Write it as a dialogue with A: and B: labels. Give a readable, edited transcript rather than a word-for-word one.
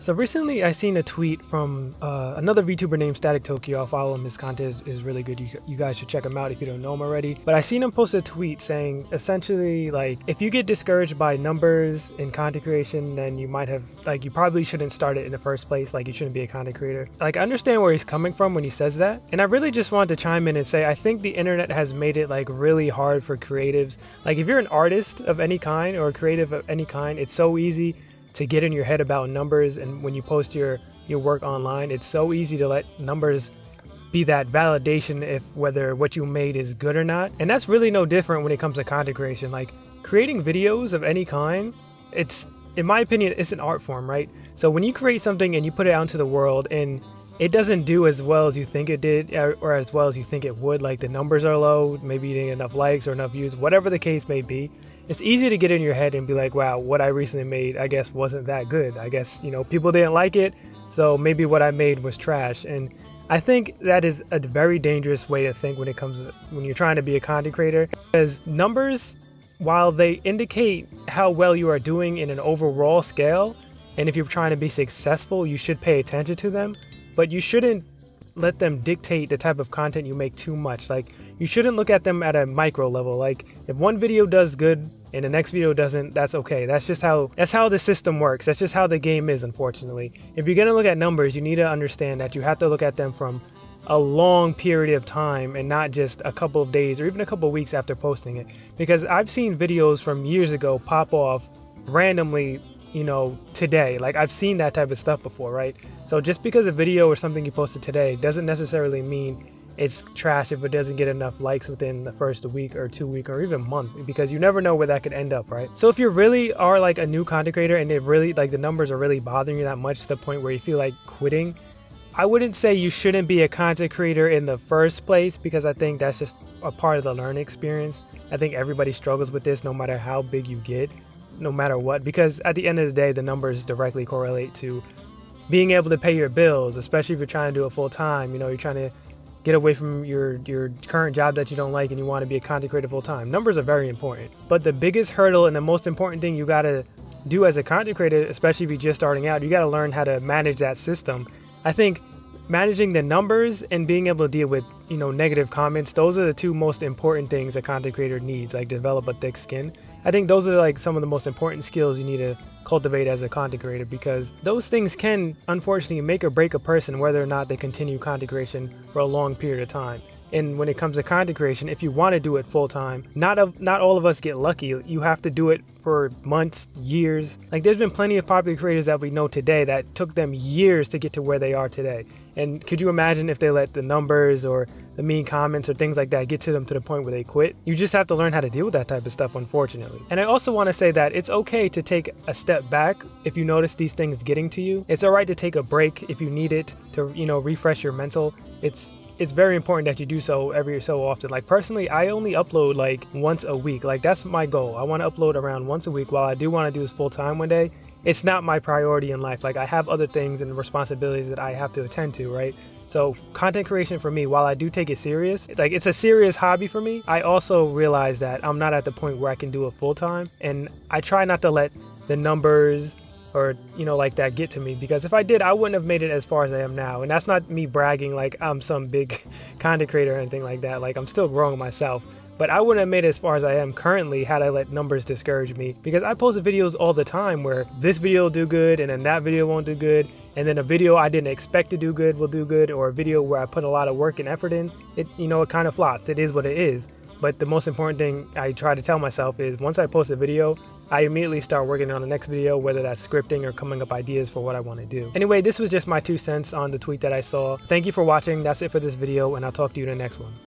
A: So recently I seen a tweet from another VTuber named Static Tokyo. I'll follow him. His content is really good. You guys should check him out if you don't know him already. But I seen him post a tweet saying essentially like, if you get discouraged by numbers in content creation, then you might have you probably shouldn't start it in the first place. Like, you shouldn't be a content creator. Like, I understand where he's coming from when he says that. And I really just wanted to chime in and say, I think the internet has made it like really hard for creatives. Like, if you're an artist of any kind or a creative of any kind, it's so easy to get in your head about numbers. And when you post your work online, it's so easy to let numbers be that validation if whether what you made is good or not. And that's really no different when it comes to content creation. Like, creating videos of any kind, it's, in my opinion, it's an art form, right? So when you create something and you put it out into the world and it doesn't do as well as you think it did or as well as you think it would, like the numbers are low, maybe you didn't get enough likes or enough views, whatever the case may be, it's easy to get in your head and be like, wow, what I recently made, I guess, wasn't that good. I guess, people didn't like it, so maybe what I made was trash. And I think that is a very dangerous way to think when you're trying to be a content creator, because numbers, while they indicate how well you are doing in an overall scale, and if you're trying to be successful, you should pay attention to them, but you shouldn't let them dictate the type of content you make too much. Like, you shouldn't look at them at a micro level. Like, if one video does good and the next video doesn't, that's okay. That's how the system works. That's just how the game is, unfortunately. If you're gonna look at numbers, you need to understand that you have to look at them from a long period of time and not just a couple of days or even a couple of weeks after posting it. Because I've seen videos from years ago pop off randomly, today. Like, I've seen that type of stuff before, right? So just because a video or something you posted today doesn't necessarily mean it's trash if it doesn't get enough likes within the first week or 2 week or even month, because you never know where that could end up, right? So if you really are like a new content creator and it really, like, the numbers are really bothering you that much to the point where you feel like quitting, I wouldn't say you shouldn't be a content creator in the first place, because I think that's just a part of the learning experience. I think everybody struggles with this no matter how big you get, no matter what, because at the end of the day, the numbers directly correlate to being able to pay your bills, especially if you're trying to do it full time. You're trying to get away from your current job that you don't like and you want to be a content creator full time. Numbers are very important. But the biggest hurdle and the most important thing you got to do as a content creator, especially if you're just starting out, you got to learn how to manage that system. I think managing the numbers and being able to deal with, negative comments, those are the two most important things a content creator needs, like develop a thick skin. I think those are like some of the most important skills you need to cultivate as a content creator, because those things can unfortunately make or break a person whether or not they continue content creation for a long period of time. And when it comes to content creation, if you want to do it full time, not all of us get lucky. You have to do it for months, years. Like, there's been plenty of popular creators that we know today that took them years to get to where they are today. And could you imagine if they let the numbers or the mean comments or things like that get to them to the point where they quit? You just have to learn how to deal with that type of stuff, unfortunately. And I also want to say that it's okay to take a step back if you notice these things getting to you. It's all right to take a break if you need it to, refresh your mental. It's very important that you do so every so often. Like, personally, I only upload like once a week. Like, that's my goal. I want to upload around once a week. While I do want to do this full time one day, it's not my priority in life. Like, I have other things and responsibilities that I have to attend to, right? So content creation for me, while I do take it serious, it's a serious hobby for me, I also realize that I'm not at the point where I can do it full time. And I try not to let the numbers or like that get to me, because if I did, I wouldn't have made it as far as I am now. And that's not me bragging like I'm some big content creator or anything like that. Like, I'm still growing myself, but I wouldn't have made it as far as I am currently had I let numbers discourage me, because I post videos all the time where this video will do good and then that video won't do good, and then a video I didn't expect to do good will do good, or a video where I put a lot of work and effort in it, it kind of flops. It is what it is. But the most important thing I try to tell myself is, once I post a video, I immediately start working on the next video, whether that's scripting or coming up ideas for what I want to do. Anyway, this was just my 2 cents on the tweet that I saw. Thank you for watching. That's it for this video, and I'll talk to you in the next one.